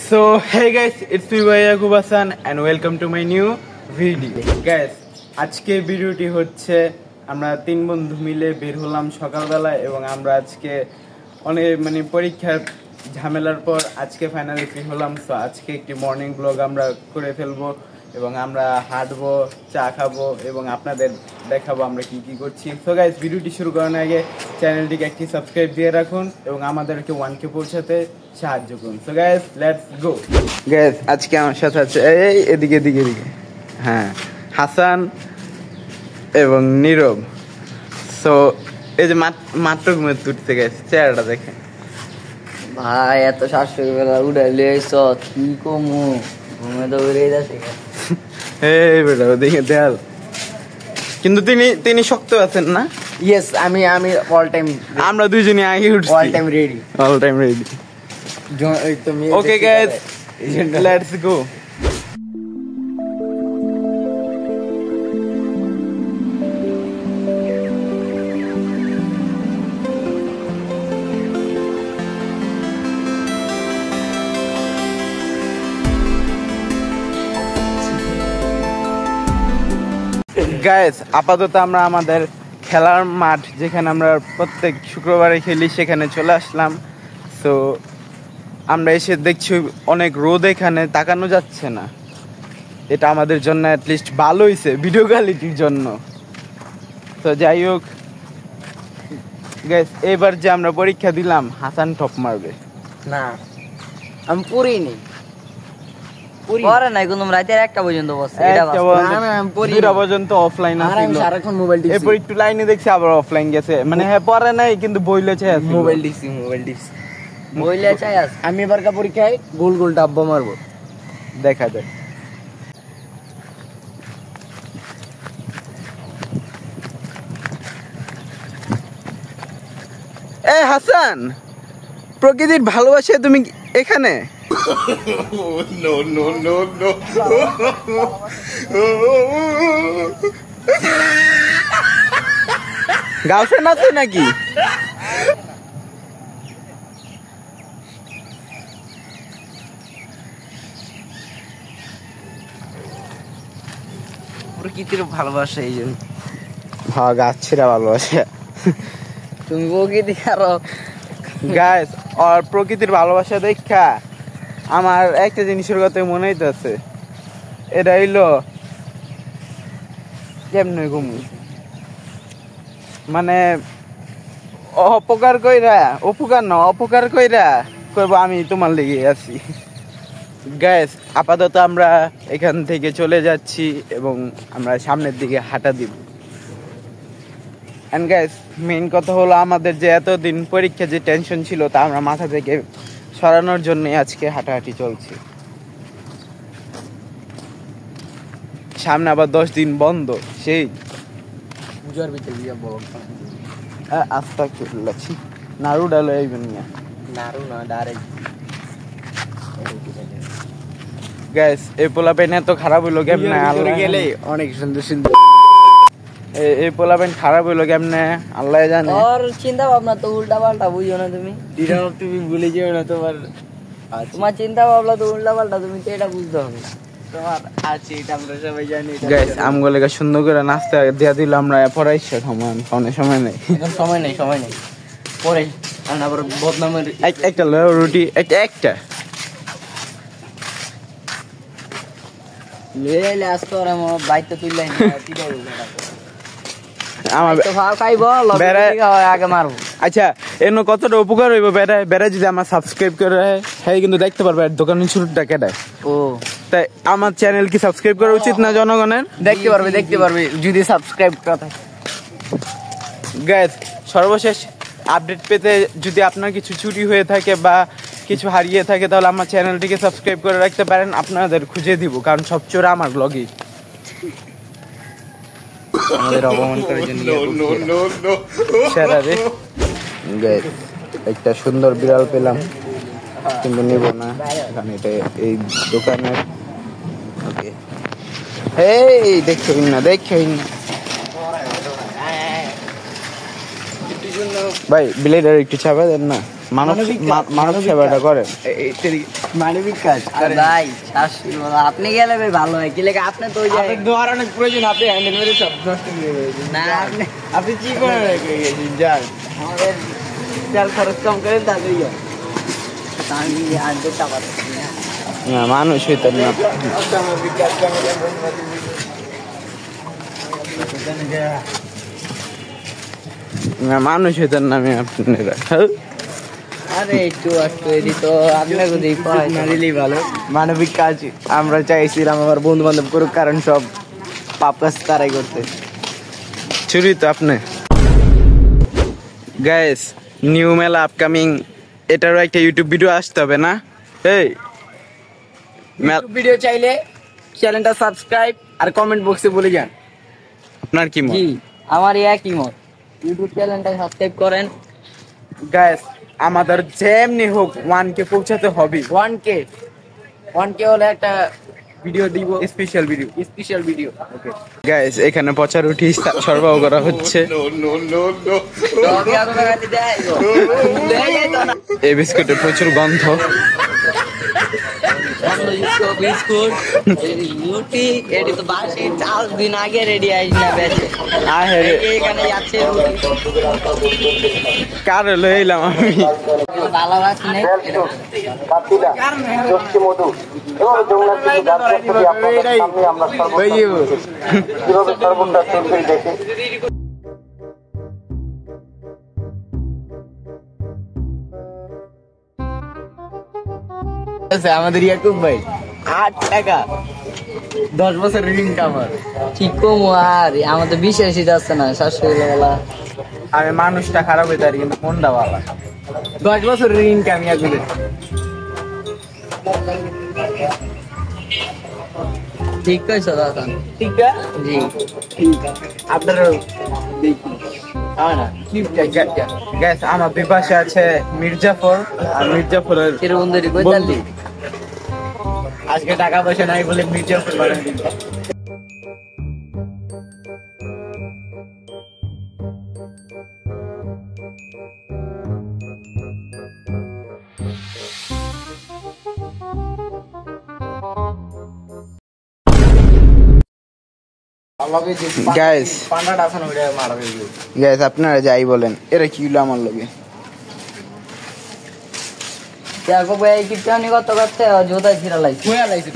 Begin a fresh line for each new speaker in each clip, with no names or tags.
So hey guys, it's me Yaqub Hasan and welcome to my new video. Guys, আজকে ভিডিওটি হচ্ছে আমরা তিন বন্ধু মিলে বের হলাম সকালবেলা এবং আমরা আজকে অনেক পরীক্ষার ঝামেলার পর আজকে ফাইনালি ফ্রি হলাম। সো আজকে একটি মর্নিং ব্লগ আমরা করে ফেলবো এবং আমরা হাঁটবো, চা খাবো এবং আপনাদের দেখাবো আমরা কি কি করছি। সো গাইস, ভিডিওটি শুরু করার আগে চ্যানেলটিকে একটি সাবস্ক্রাইব দিয়ে রাখুন এবং আমাদেরকে 1K পৌঁছাতে সাহায্য করুন। So guys, let's go. Guys, আজকে আমার সাথে আছে এদিকে হ্যাঁ, হাসান এবং নীরব। সো এই যে মাত্র ঘুমে তুলতে গেছে, চেহারাটা দেখে
ভাই এত শাশুড়ি বেলা উঠাইলে কি কমু ঘুমে তো উড়ে যাচ্ছে।
এই বেটা দেখে দেয়াল, কিন্তু তিনি শক্ত আছেন না?
ইয়েস, আমি অল টাইম,
আমরা দুইজনই আগে উঠছি,
all time ready.
Okay guys, let's go. Guys, আপাতত আমরা আমাদের খেলার মাঠ, যেখানে আমরা প্রত্যেক শুক্রবারে খেলি, সেখানে চলে আসলাম। তো আমরা এসে দেখছি অনেক রোদ, এখানে তাকানো যাচ্ছে না। এটা আমাদের জন্য অ্যাটলিস্ট ভালো হয়েছে ভিডিও কোয়ালিটির জন্য। তো যাই হোক গাইস, এবার যে আমরা পরীক্ষা দিলাম, হাসান টপ মারবে
না, আমি পড়িনি, পরে নাই কোন রাতের 1টা পর্যন্ত বসে, এটা বাস
2টা পর্যন্ত অফলাইন আছে।
আমি সারাক্ষণ মোবাইল টিপছি,
এরপর একটু লাইনে দেখছি আবার অফলাইন গেছে, মানে হ্যাঁ পরে নাই কিন্তু বইলেছে
মোবাইল টিপছি বইলেছে। আমি এবারকার পরীক্ষায় গোল গোল ডাব্বা মারবো,
দেখা যায়। এ হাসান, প্রকৃতির ভালোবাসে তুমি এখানে? No. গার্লফ্রেন্ড আছে নাকি?
প্রকৃতির ভালোবাসা, এই জন্য।
হ্যাঁ, গাছছিরা ভালোবাসে।
তুমি প্রকৃতি আরো
গাইস, আর প্রকৃতির ভালোবাসা দেখা আমার একটা জিনিসের কথা মনে হইতেছে। এটা হইলো কেমনে ঘুমু, মানে অপকার কইরা কইব আমি তোমার লেগে আছি। গাইস, আপাতত আমরা এখান থেকে চলে যাচ্ছি এবং আমরা সামনের দিকে হাঁটা দিব। এন্ড গাইস, মেইন কথা হলো আমাদের যে এতদিন পরীক্ষা যে টেনশন ছিল, তা আমরা মাথা থেকে সরানোর জন্য আজকে হাঁটাহাঁটি চলছে। সামনে আবার 10 দিন বন্ধ, সেই
পূজার ভিতরে
আস্তা করলাছি। নাড়ু ডালো এইবেন না,
নাড়ু না ডাইরেক্ট।
গাইস, এই পোলাপেন এত খারাপ হইলো কেমনে? আল্লাহ
গেলে অনেক সুন্দর
এই পোলাপেন খারাপ হইলো কেমনে আল্লাহ জানে।
আর চিন্তা ভাবনা তো উল্টা পাল্টা, বুঝো না তুমি?
তুমি ভুলে যেও না
তোমার চিন্তা ভাবনা তো উল্টা পাল্টা, তুমি তো এটা বুঝতে হবে। তোমার আছে এটা আমরা সবাই জানি।
গাইস, আমগুলোকে সুন্দর করে নাস্তা দিয়া দিল, আমরা পড়াইছে সময় নেই,
সময় নেই পরে আবার বদনামের।
একটা রুটি একটা
লেলে আসতো আর আমার বাইতে তুললাই না, ঠিক আছে?
আমার
তো ভাও খাইবো, আগে মারবো।
আচ্ছা, এনো কতটা উপকার হইব বেড়া যদি আমার সাবস্ক্রাইব করে, হ্যাঁ কিন্তু দেখতে পারবে দোকানের শুরুটা কেটে।
ও
তাই আমার চ্যানেল কি সাবস্ক্রাইব করা উচিত না জনগণের?
দেখতে পারবে যদি সাবস্ক্রাইব করা থাকে।
গাইস, সর্বশেষ আপডেট পেতে যদি আপনার কিছু চুরি হয়ে থাকে বা কিছু হারিয়ে থাকে, তাহলে আমার চ্যানেলটিকে সাবস্ক্রাইব করে রাখতে পারেন, আপনাদের খুঁজে দিব, কারণ সব চোর আমার ব্লগই। আমাদের অপমান করার জন্য গাইস, একটা সুন্দর বিড়াল পেলাম কিন্তু নেব না, কারণ এটা এই দোকানের। ওকে, এই দেখেই না ভাই, ব্লেডার একটু চাপা দেন না। মানব সেবাটা করে
মানবিক কাজ ভাই শাশুড়ি বলা আপনি গেলে ভাই ভালো হয় কি লেগে আপনি তো ওই যে
দোয়ার অনেক প্রয়োজন আপনি হ্যান্ডেল করে সব নষ্ট করে দিয়েছেন
না
আপনি কি করে রেখে গেছেন যান
আমাদের তেল খরচ কম করে তাদের আমি আর যেতে পারছি না
না মানুষ হইতেন না মানুষ হইতেন না আমি আপনারা
আরে একটু এটি তো আপনার দিলেই ভালো
মানবিক কাজ আমরা চাইছিলাম আমার বন্ধু বান্ধব করুক কারণ সব পাপ কাজ তারাই করতে চুরি তো আপনি গাইস নিউ মেলা আপকামিং এটারও একটা ইউটিউব ভিডিও আসতে হবে না এই
ভিডিও চাইলে চ্যানেলটা সাবস্ক্রাইব আর কমেন্ট বক্সে বলে যান
আপনার কি মত
আমার একই মত ইউটিউব চ্যানেলটা সাবস্ক্রাইব করেন
গাইস আমাদের যেমনি হোক 1K পৌঁছাতে হবে
1K হলে একটা ভিডিও দিব
স্পেশাল ভিডিও
ওকে
গাইস এখানে পচা রুটি সরবরাহ করা হচ্ছে এই বিস্কুটে প্রচুর গন্ধ
বিস্কুট রুটি এটি তো বাসি 4 দিন আগে রেডি আইস না বেচে এখানে যাচ্ছে
কার লইলাম আমি
ভালো লাগছে না
আমাদের ইয়াকুব ভাই 8 টাকা 10 বছরের ইনকাম
ঠিক কম আর আমাদের বিশ্বাসই যাচ্ছে না শাশুড়ি বলা
আমি মানুষটা খারাপ হয়ে দাঁড়িয়ে কিন্তু মনটা ভালো 10 বছরের ইনকাম ইয়াকুবের
ঠিক কইছো দাদা
ঠিক আছে
জি
আপনার গ্যাস আমার বিপাশে আছে মির্জাফর আর মির্জাফরের
চিরবন্ধুরি কইতালি
আজকে টাকা পয়সা নাই বলে মির্জাফর বানাই দিল গাইস আপনারা যাই বলেন এরা কি হলো আমার লগে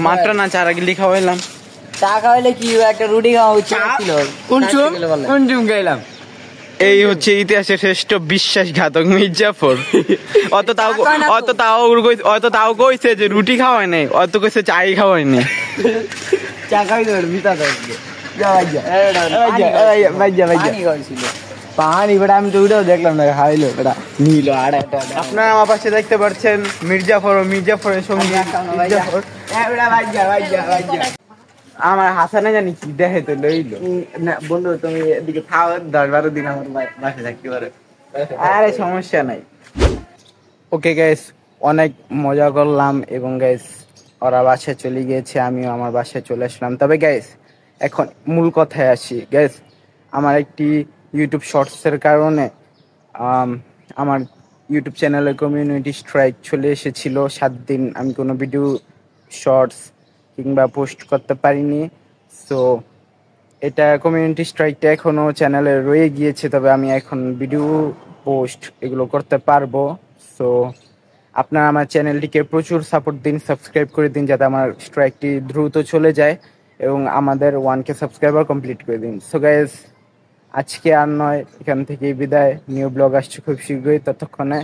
মাত্র না চার আগে লিখা হইলাম
টাকা হইলে কি একটা রুটি খাওয়া উচিত
গাইলাম এই হচ্ছে ইতিহাসের শ্রেষ্ঠ বিশ্বাসঘাতক মির্জাফর অত তাও কইছে যে রুটি খাওয়াই নাই অত কইছে চাই খাওয়াই নাই
চা খাই পাহাড়ি বেটা আমি তো ওটাও দেখলাম না খাইলো বেটা নিল
আপনারা আমার পাশে দেখতে পাচ্ছেন মির্জাফরের সঙ্গে আমার হাসানে জানি কি দেখে তো লইলো
না বন্ধু তুমি এদিকে খাও 10-12 দিন আমার বাসায় থাকতে পারো
আরে সমস্যা নাই ওকে গাইস অনেক মজা করলাম এবং গাইস ওরা বাসায় চলে গিয়েছে আমিও আমার বাসায় চলে আসলাম তবে গাইস এখন মূল কথায় আসি গাইস আমার একটি ইউটিউব শর্টসের কারণে আমার ইউটিউব চ্যানেলে কমিউনিটি স্ট্রাইক চলে এসেছিল 7 দিন আমি কোনো ভিডিও শর্টস কিংবা পোস্ট করতে পারিনি সো এটা কমিউনিটি স্ট্রাইকটা এখনো চ্যানেলে রয়ে গিয়েছে তবে আমি এখন ভিডিও পোস্ট এগুলো করতে পারবো সো আপনারা আমার চ্যানেলটিকে প্রচুর সাপোর্ট দিন সাবস্ক্রাইব করে দিন যাতে আমার স্ট্রাইকটি দ্রুত চলে যায় এবং আমাদের 1K সাবস্ক্রাইবার কমপ্লিট করে দিন সো গাইস আজকে আর নয় এখান থেকেই বিদায় নিউ ব্লগ আসছে খুব শীঘ্রই ততক্ষণে